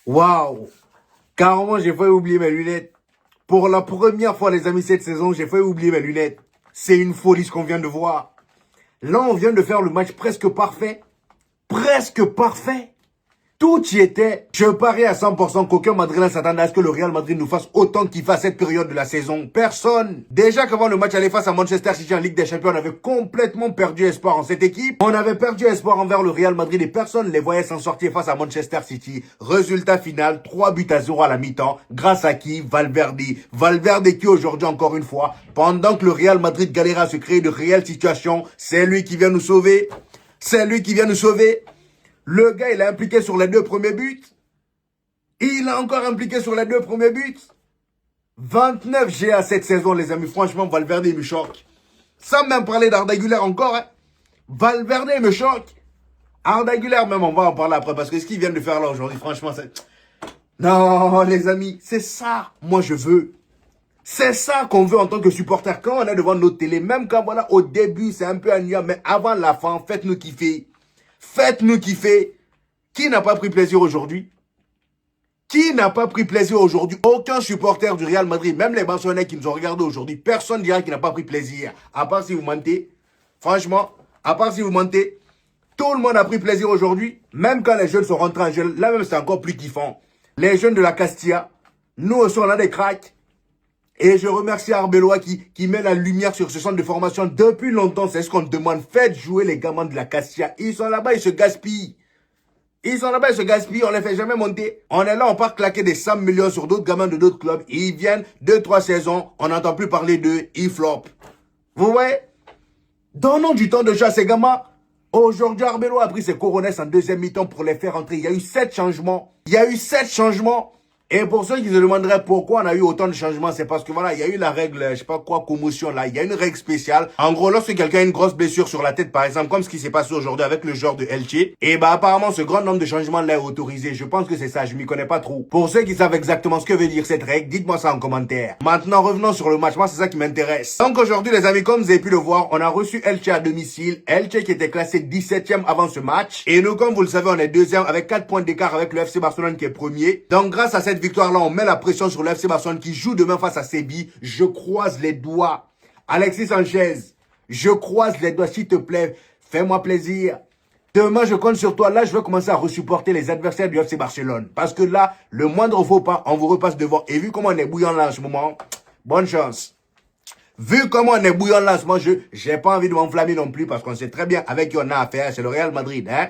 Waouh! Carrément, j'ai failli oublier mes lunettes. Pour la première fois, les amis, cette saison, j'ai failli oublier mes lunettes. C'est une folie ce qu'on vient de voir. Là, on vient de faire le match presque parfait. Presque parfait. Tout y était. Je parie à 100% qu'aucun Madrilène s'attendait à ce que le Real Madrid nous fasse autant qu'il fasse cette période de la saison. Personne. Déjà qu'avant le match aller face à Manchester City en Ligue des Champions, on avait complètement perdu espoir en cette équipe. On avait perdu espoir envers le Real Madrid et personne ne les voyait s'en sortir face à Manchester City. Résultat final, 3-0 à la mi-temps. Grâce à qui? Valverde. Valverde qui aujourd'hui, encore une fois, pendant que le Real Madrid galérait à se créer de réelles situations, c'est lui qui vient nous sauver. C'est lui qui vient nous sauver. Le gars, il est impliqué sur les 2 premiers buts. Il a encore impliqué sur les 2 premiers buts. 29 GA cette saison, les amis. Franchement, Valverde, il me choque. Sans même parler d'Arda Güler encore. Hein. Valverde, il me choque. Arda Güler, même, on va en parler après. Parce que ce qu'il vient de faire là aujourd'hui, franchement, c'est... Non, les amis, c'est ça, moi, je veux. C'est ça qu'on veut en tant que supporter. Quand on est devant notre télé, même quand, voilà, au début, c'est un peu ennuyant. Mais avant la fin, faites-nous kiffer. Faites-nous kiffer. Qui n'a pas pris plaisir aujourd'hui? Qui n'a pas pris plaisir aujourd'hui? Aucun supporter du Real Madrid, même les Barcelonais qui nous ont regardés aujourd'hui, personne ne dira qu'il n'a pas pris plaisir. À part si vous mentez. Franchement, à part si vous mentez, tout le monde a pris plaisir aujourd'hui. Même quand les jeunes sont rentrés en jeu, là même c'est encore plus kiffant. Les jeunes de la Castilla, nous aussi on a des cracks. Et je remercie Arbeloa qui met la lumière sur ce centre de formation depuis longtemps. C'est ce qu'on demande. Faites jouer les gamins de la Castilla. Ils sont là-bas, ils se gaspillent. Ils sont là-bas, ils se gaspillent. On les fait jamais monter. On est là, on part claquer des 100 millions sur d'autres gamins de d'autres clubs. Ils viennent 2-3 saisons. On n'entend plus parler d'eux. Ils flopent. Vous voyez? Donnons du temps de jeu à ces gamins. Aujourd'hui, Arbeloa a pris ses couronnes en deuxième mi-temps pour les faire entrer. Il y a eu 7 changements. Il y a eu 7 changements. Et pour ceux qui se demanderaient pourquoi on a eu autant de changements, c'est parce que voilà, il y a eu la règle, je sais pas quoi, commotion là, il y a une règle spéciale. En gros, lorsque quelqu'un a une grosse blessure sur la tête, par exemple, comme ce qui s'est passé aujourd'hui avec le joueur de Elche, et bah apparemment ce grand nombre de changements là est autorisé. Je pense que c'est ça, je m'y connais pas trop. Pour ceux qui savent exactement ce que veut dire cette règle, dites-moi ça en commentaire. Maintenant, revenons sur le match, moi c'est ça qui m'intéresse. Donc aujourd'hui les amis, comme vous avez pu le voir, on a reçu Elche à domicile. Elche qui était classé 17e avant ce match. Et nous, comme vous le savez, on est deuxième avec 4 points d'écart avec le FC Barcelone qui est premier. Donc grâce à cette victoire-là, on met la pression sur le FC Barcelone qui joue demain face à Séville. Je croise les doigts. Alexis Sanchez, je croise les doigts, s'il te plaît. Fais-moi plaisir. Demain, je compte sur toi. Là, je vais commencer à resupporter les adversaires du FC Barcelone. Parce que là, le moindre faux pas, on vous repasse devant. Et vu comment on est bouillant là en ce moment, bonne chance. Vu comment on est bouillant là en ce moment, j'ai pas envie de m'enflammer non plus parce qu'on sait très bien avec qui on a affaire. C'est le Real Madrid, hein.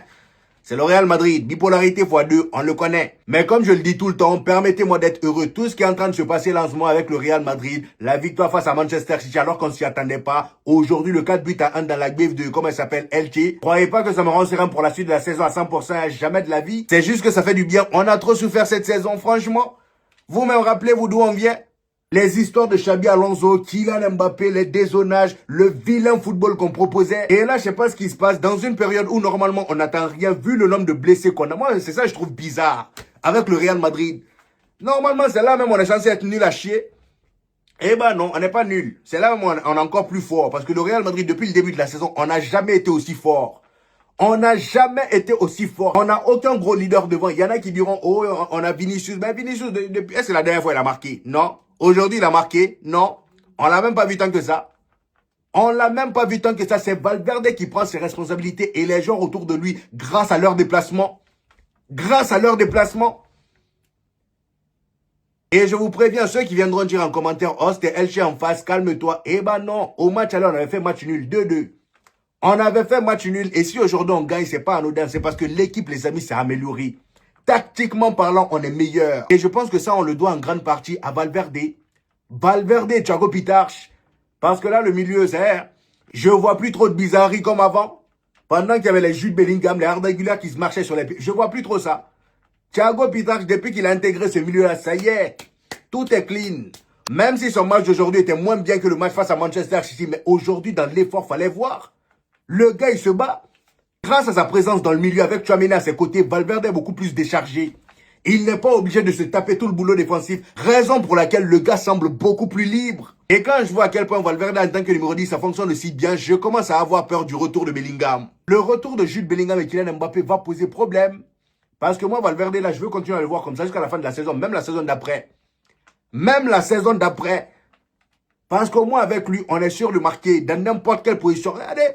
C'est le Real Madrid, bipolarité x2, on le connaît. Mais comme je le dis tout le temps, permettez-moi d'être heureux. Tout ce qui est en train de se passer là en ce moment avec le Real Madrid, la victoire face à Manchester City alors qu'on s'y attendait pas. Aujourd'hui, le 4-1 dans la griffe de, comment elle s'appelle, Elche. Croyez pas que ça me rend serein pour la suite de la saison à 100%, jamais de la vie. C'est juste que ça fait du bien. On a trop souffert cette saison, franchement. Vous-même rappelez-vous d'où on vient? Les histoires de Xabi Alonso, Kylian Mbappé, les dézonages, le vilain football qu'on proposait. Et là, je sais pas ce qui se passe. Dans une période où normalement on n'attend rien, vu le nombre de blessés qu'on a. Moi, c'est ça que je trouve bizarre. Avec le Real Madrid. Normalement, c'est là même on est censé être nul à chier. Eh ben non, on n'est pas nul. C'est là même on est encore plus fort. Parce que le Real Madrid, depuis le début de la saison, on n'a jamais été aussi fort. On n'a jamais été aussi fort. On n'a aucun gros leader devant. Il y en a qui diront, oh, on a Vinicius. Mais Vinicius, depuis, est-ce que la dernière fois il a marqué? Non. Aujourd'hui, il a marqué. Non. On l'a même pas vu tant que ça. On l'a même pas vu tant que ça. C'est Valverde qui prend ses responsabilités et les gens autour de lui grâce à leur déplacement. Grâce à leur déplacement. Et je vous préviens, ceux qui viendront dire en commentaire, oh, c'était Elche en face, calme-toi. Eh ben non. Au match alors, on avait fait match nul 2-2. On avait fait match nul. Et si aujourd'hui on gagne, c'est pas anodin. C'est parce que l'équipe, les amis, s'est améliorée. Tactiquement parlant, on est meilleur. Et je pense que ça, on le doit en grande partie à Valverde. Valverde et Thiago Pitarch. Parce que là, le milieu, c'est... Je vois plus trop de bizarreries comme avant. Pendant qu'il y avait les Jude Bellingham, les Arda Güler qui se marchaient sur les pieds. Je vois plus trop ça. Thiago Pitarch, depuis qu'il a intégré ce milieu-là, ça y est. Tout est clean. Même si son match d'aujourd'hui était moins bien que le match face à Manchester City. Mais aujourd'hui, dans l'effort, fallait voir. Le gars, il se bat. Grâce à sa présence dans le milieu avec Tchouaméni à ses côtés, Valverde est beaucoup plus déchargé. Il n'est pas obligé de se taper tout le boulot défensif, raison pour laquelle le gars semble beaucoup plus libre. Et quand je vois à quel point Valverde en tant que numéro 10, ça fonctionne aussi bien, je commence à avoir peur du retour de Bellingham. Le retour de Jude Bellingham et Kylian Mbappé va poser problème. Parce que moi, Valverde, là, je veux continuer à le voir comme ça jusqu'à la fin de la saison, même la saison d'après. Même la saison d'après. Parce qu'au moins, avec lui, on est sûr de marquer dans n'importe quelle position. Regardez,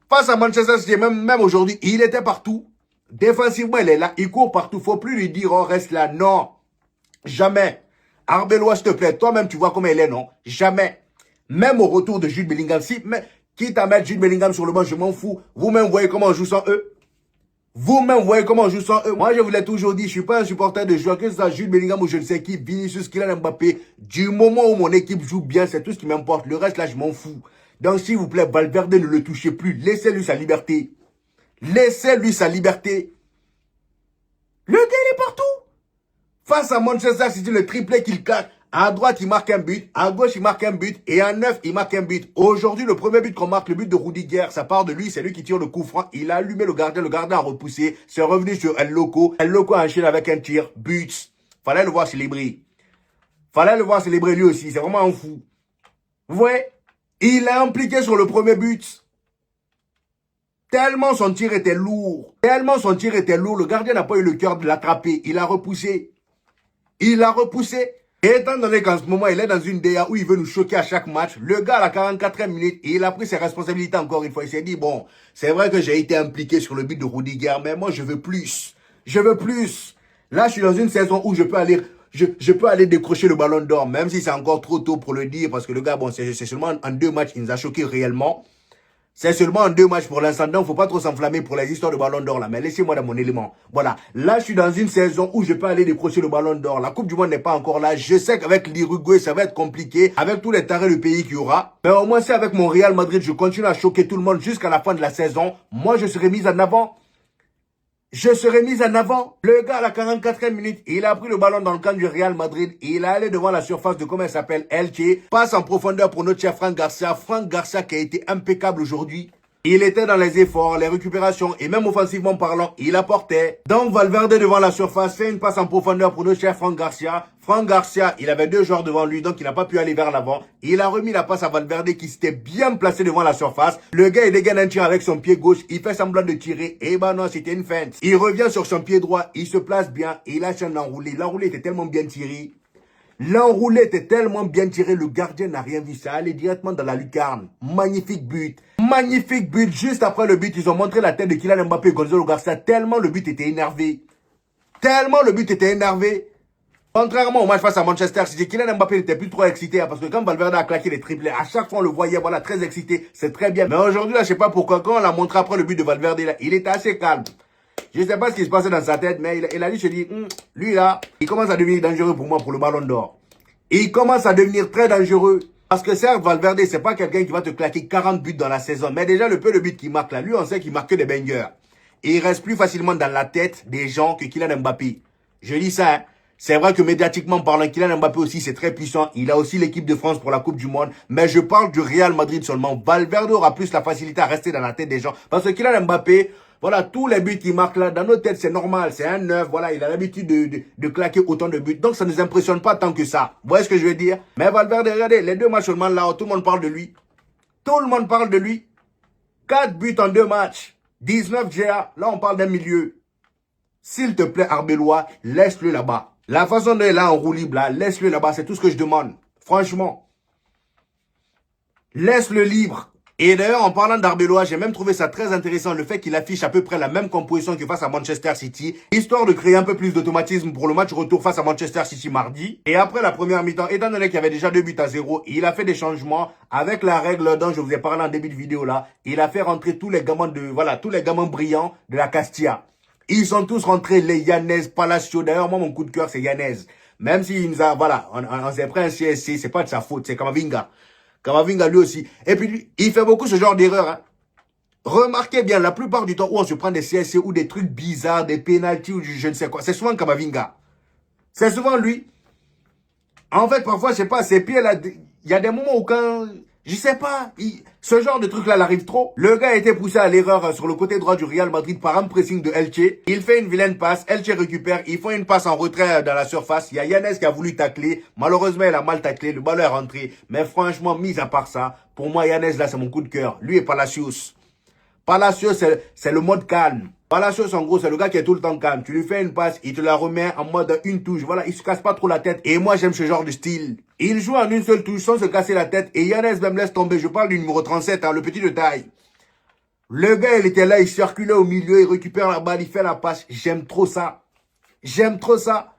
face à Manchester City, même aujourd'hui, il était partout. Défensivement, il est là, il court partout. Faut plus lui dire, oh, reste là. Non, jamais. Arbeloa, s'il te plaît, toi-même, tu vois comment il est, non? Jamais. Même au retour de Jude Bellingham, si, mais, quitte à mettre Jude Bellingham sur le banc, je m'en fous. Vous-même, voyez comment on joue sans eux. Vous-même, voyez comment on joue sans eux. Moi, je vous l'ai toujours dit, je suis pas un supporter de joueurs, que ce soit Jude Bellingham ou je ne sais qui, Vinicius, Kylian Mbappé. Du moment où mon équipe joue bien, c'est tout ce qui m'importe. Le reste, là, je m'en fous. Donc, s'il vous plaît, Valverde, ne le touchez plus. Laissez-lui sa liberté. Laissez-lui sa liberté. Le gars, il est partout. Face à Manchester City, le triplé qu'il claque. À droite, il marque un but. À gauche, il marque un but. Et à 9, il marque un but. Aujourd'hui, le premier but qu'on marque, le but de Rudiger, ça part de lui. C'est lui qui tire le coup franc. Il a allumé le gardien a repoussé. C'est revenu sur El Loco. El Loco a enchaîné avec un tir. But. Fallait le voir célébrer. Fallait le voir célébrer lui aussi. C'est vraiment un fou. Vous voyez? Il a impliqué sur le premier but. Tellement son tir était lourd. Tellement son tir était lourd. Le gardien n'a pas eu le cœur de l'attraper. Il a repoussé. Il a repoussé. Et étant donné qu'en ce moment, il est dans une DA où il veut nous choquer à chaque match, le gars, à la 44e minute, il a pris ses responsabilités encore une fois. Il s'est dit, bon, c'est vrai que j'ai été impliqué sur le but de Rudiger, mais moi, je veux plus. Je veux plus. Là, je suis dans une saison où je peux aller décrocher le ballon d'or, même si c'est encore trop tôt pour le dire, parce que le gars, bon, c'est seulement en 2 matchs, il nous a choqué réellement. C'est seulement en 2 matchs pour l'instant. Donc, faut pas trop s'enflammer pour les histoires de ballon d'or là. Mais laissez-moi dans mon élément. Voilà. Là, je suis dans une saison où je peux aller décrocher le ballon d'or. La Coupe du Monde n'est pas encore là. Je sais qu'avec l'Uruguay, ça va être compliqué. Avec tous les tarés du pays qu'il y aura. Mais au moins, si avec mon Real Madrid, je continue à choquer tout le monde jusqu'à la fin de la saison, moi, je serai mis en avant. Je serai mis en avant. Le gars, à la 44e minute, il a pris le ballon dans le camp du Real Madrid. Il est allé devant la surface de, comment il s'appelle, Elche. Passe en profondeur pour notre cher Franck Garcia. Franck Garcia qui a été impeccable aujourd'hui. Il était dans les efforts, les récupérations et même offensivement parlant, il apportait. Donc Valverde devant la surface fait une passe en profondeur pour notre cher Franck Garcia. Franck Garcia, il avait 2 joueurs devant lui, donc il n'a pas pu aller vers l'avant. Il a remis la passe à Valverde qui s'était bien placé devant la surface. Le gars, il dégaine un tir avec son pied gauche, il fait semblant de tirer. Et ben non, c'était une feinte. Il revient sur son pied droit, il se place bien, il lâche un enroulé. L'enroulé était tellement bien tiré. L'enroulé était tellement bien tiré, le gardien n'a rien vu. Ça allait directement dans la lucarne. Magnifique but. Magnifique but. Juste après le but, ils ont montré la tête de Kylian Mbappé et Gonzalo Garcia. Tellement le but était énervé. Tellement le but était énervé. Contrairement au match face à Manchester City, Kylian Mbappé n'était plus trop excité. Parce que quand Valverde a claqué les triplés, à chaque fois on le voyait, voilà, très excité. C'est très bien. Mais aujourd'hui, là, je sais pas pourquoi, quand on l'a montré après le but de Valverde, là, il était assez calme. Je ne sais pas ce qui se passait dans sa tête, mais il a dit, je dis, lui là, il commence à devenir dangereux pour moi pour le ballon d'or. Il commence à devenir très dangereux. Parce que certes, Valverde, c'est pas quelqu'un qui va te claquer 40 buts dans la saison. Mais déjà, le peu de buts qu'il marque là, lui, on sait qu'il marque que des bangers. Et il reste plus facilement dans la tête des gens que Kylian Mbappé. Je dis ça, hein. C'est vrai que médiatiquement parlant, Kylian Mbappé aussi, c'est très puissant. Il a aussi l'équipe de France pour la Coupe du Monde. Mais je parle du Real Madrid seulement. Valverde aura plus la facilité à rester dans la tête des gens. Parce que Kylian Mbappé, voilà, tous les buts qu'il marque là, dans nos têtes, c'est normal. C'est un 9, voilà, il a l'habitude de claquer autant de buts. Donc, ça ne nous impressionne pas tant que ça. Vous voyez ce que je veux dire? Mais Valverde, regardez, les 2 matchs seulement là, tout le monde parle de lui. Tout le monde parle de lui. 4 buts en 2 matchs. 19 GA. Là, on parle d'un milieu. S'il te plaît, Arbeloa, laisse-le là-bas. La façon dont il est là en roue libre, là, laisse-le là-bas. C'est tout ce que je demande. Franchement. Laisse-le libre. Et d'ailleurs, en parlant d'Arbeloa, j'ai même trouvé ça très intéressant, le fait qu'il affiche à peu près la même composition que face à Manchester City, histoire de créer un peu plus d'automatisme pour le match retour face à Manchester City mardi. Et après la première mi-temps, étant donné qu'il y avait déjà 2 buts à 0, il a fait des changements avec la règle dont je vous ai parlé en début de vidéo là. Il a fait rentrer tous les gamins tous les gamins brillants de la Castilla. Ils sont tous rentrés, les Yanez, Palacio. D'ailleurs, moi, mon coup de cœur, c'est Yanez. Même s'il nous a, voilà, on s'est pris un CSC, c'est pas de sa faute, c'est Kamavinga. Kamavinga lui aussi. Et puis, il fait beaucoup ce genre d'erreur. Hein. Remarquez bien, la plupart du temps où on se prend des CSC ou des trucs bizarres, des pénaltys ou je ne sais quoi, c'est souvent Kamavinga. C'est souvent lui. En fait, parfois, je sais pas, ses pieds là, il y a des moments où quand Je sais pas, ce genre de truc-là l'arrive trop. Le gars a été poussé à l'erreur sur le côté droit du Real Madrid par un pressing de Elche. Il fait une vilaine passe, Elche récupère, ils font une passe en retrait dans la surface. Il y a Yanez qui a voulu tacler. Malheureusement, il a mal taclé, le ballon est rentré. Mais franchement, mis à part ça, pour moi, Yanez, là, c'est mon coup de cœur. Lui et Palacios. Palacios, c'est le mode calme. Palacios, en gros, c'est le gars qui est tout le temps calme. Tu lui fais une passe, il te la remet en mode une touche. Voilà, il se casse pas trop la tête. Et moi, j'aime ce genre de style. Il joue en une seule touche sans se casser la tête. Et Yanez me laisse tomber. Je parle du numéro 37, hein, le petit de taille. Le gars, il était là, il circulait au milieu, il récupère la balle, il fait la passe. J'aime trop ça. J'aime trop ça.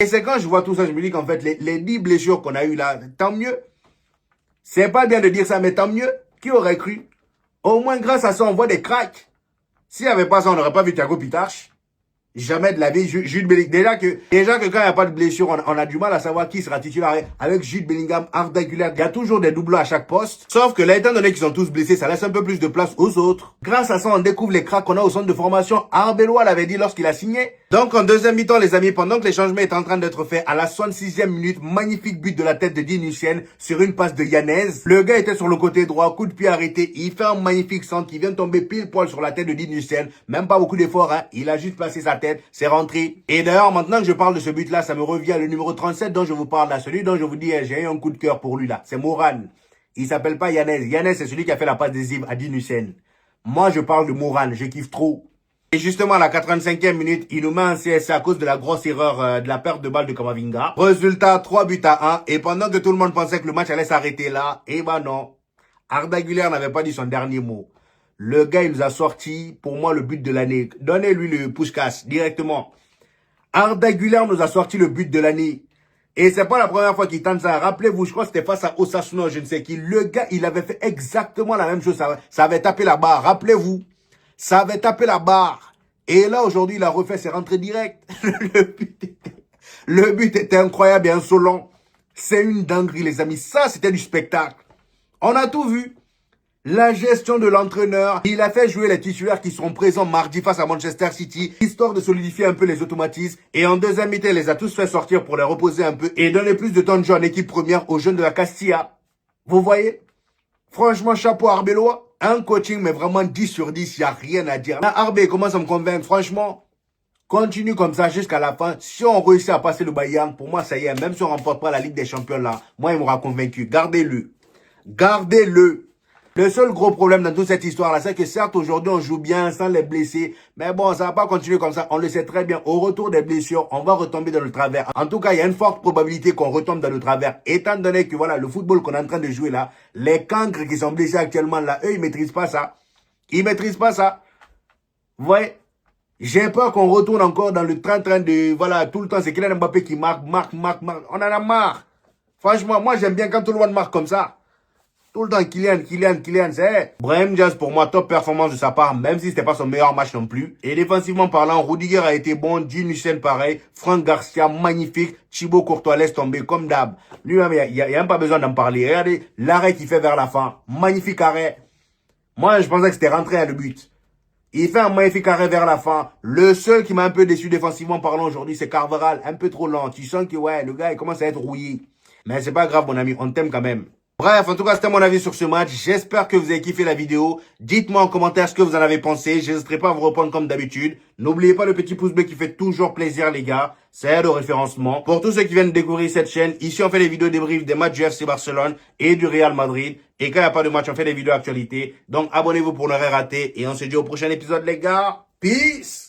Et c'est quand je vois tout ça, je me dis qu'en fait, les 10 blessures qu'on a eues là, tant mieux. C'est pas bien de dire ça, mais tant mieux. Qui aurait cru? Au moins, grâce à ça, on voit des cracks. S'il n'y avait pas ça, on n'aurait pas vu Thiago Pitarch. Jamais de la vie. Jude Bellingham. Déjà que quand il n'y a pas de blessure, on a du mal à savoir qui sera titulaire. Avec Jude Bellingham, Arda Güler, il y a toujours des doublons à chaque poste. Sauf que là, étant donné qu'ils sont tous blessés, ça laisse un peu plus de place aux autres. Grâce à ça, on découvre les cracks qu'on a au centre de formation. Arbeloa l'avait dit lorsqu'il a signé. Donc, en deuxième mi-temps, les amis, pendant que les changements étaient en train d'être faits, à la 66e minute, magnifique but de la tête de Dean Huijsen sur une passe de Yanez. Le gars était sur le côté droit, coup de pied arrêté. Il fait un magnifique centre qui vient tomber pile poil sur la tête de Dean Huijsen. Même pas beaucoup d'efforts, hein. Il a juste placé sa tête, c'est rentré. Et d'ailleurs, maintenant que je parle de ce but-là, ça me revient le numéro 37 dont je vous parle là. Celui dont je vous dis, j'ai eu un coup de cœur pour lui là. C'est Moran. Il s'appelle pas Yanez. Yanez, c'est celui qui a fait la passe décisive à Dean Huijsen. Moi, je parle de Moran. Je kiffe trop. Et justement, à la 85e minute, il nous met un CSC à cause de la grosse erreur de la perte de balle de Kamavinga. Résultat, 3 buts à 1. Et pendant que tout le monde pensait que le match allait s'arrêter là, eh ben non. Arda Güler n'avait pas dit son dernier mot. Le gars, il nous a sorti, pour moi, le but de l'année. Donnez-lui le push-cash directement. Arda Güler nous a sorti le but de l'année. Et c'est pas la première fois qu'il tente ça. Rappelez-vous, je crois que c'était face à Osasuna, je ne sais qui. Le gars, il avait fait exactement la même chose. Ça avait tapé la barre. Rappelez-vous. Ça avait tapé la barre. Et là, aujourd'hui, il a refait ses rentrées directes. Le but était incroyable et insolent. C'est une dinguerie, les amis. Ça, c'était du spectacle. On a tout vu. La gestion de l'entraîneur. Il a fait jouer les titulaires qui seront présents mardi face à Manchester City, histoire de solidifier un peu les automatismes. Et en deuxième mi-temps, il les a tous fait sortir pour les reposer un peu et donner plus de temps de jeu en équipe première aux jeunes de la Castilla. Vous voyez? Franchement, chapeau à Arbeloa. Un coaching, mais vraiment 10 sur 10, il n'y a rien à dire. Là, Arbe commence à me convaincre. Franchement, continue comme ça jusqu'à la fin. Si on réussit à passer le Bayern, pour moi, ça y est. Même si on ne remporte pas la Ligue des Champions là, moi, il m'aura convaincu. Gardez-le. Gardez-le. Le seul gros problème dans toute cette histoire-là, c'est que certes, aujourd'hui, on joue bien sans les blessés. Mais bon, ça va pas continuer comme ça. On le sait très bien. Au retour des blessures, on va retomber dans le travers. En tout cas, il y a une forte probabilité qu'on retombe dans le travers. Étant donné que, voilà, le football qu'on est en train de jouer là, les cancres qui sont blessés actuellement là, eux, ils maîtrisent pas ça. Ils maîtrisent pas ça. Vous voyez? J'ai peur qu'on retourne encore dans le train de, voilà, tout le temps, c'est Kylian Mbappé qui marque. On en a marre. Franchement, moi, j'aime bien quand tout le monde marque comme ça. Tout le temps, Kylian, c'est... Brahim Diaz, pour moi, top performance de sa part, même si c'était pas son meilleur match non plus. Et défensivement parlant, Rudiger a été bon, Dean Huijsen pareil, Franck Garcia, magnifique, Thibaut Courtois laisse tomber comme d'hab. Lui-même, il n'y a même pas besoin d'en parler. Regardez l'arrêt qu'il fait vers la fin. Magnifique arrêt. Moi, je pensais que c'était rentré à le but. Il fait un magnifique arrêt vers la fin. Le seul qui m'a un peu déçu défensivement parlant aujourd'hui, c'est Carvajal, un peu trop lent. Tu sens que, ouais, le gars, il commence à être rouillé. Mais c'est pas grave, mon ami, on t'aime quand même. Bref, en tout cas, c'était mon avis sur ce match. J'espère que vous avez kiffé la vidéo. Dites-moi en commentaire ce que vous en avez pensé. Je n'hésiterai pas à vous répondre comme d'habitude. N'oubliez pas le petit pouce bleu qui fait toujours plaisir, les gars. Ça aide au référencement. Pour tous ceux qui viennent de découvrir cette chaîne, ici, on fait des vidéos débriefs des matchs du FC Barcelone et du Real Madrid. Et quand il n'y a pas de match, on fait des vidéos actualité. Donc, abonnez-vous pour ne rien rater. Et on se dit au prochain épisode, les gars. Peace!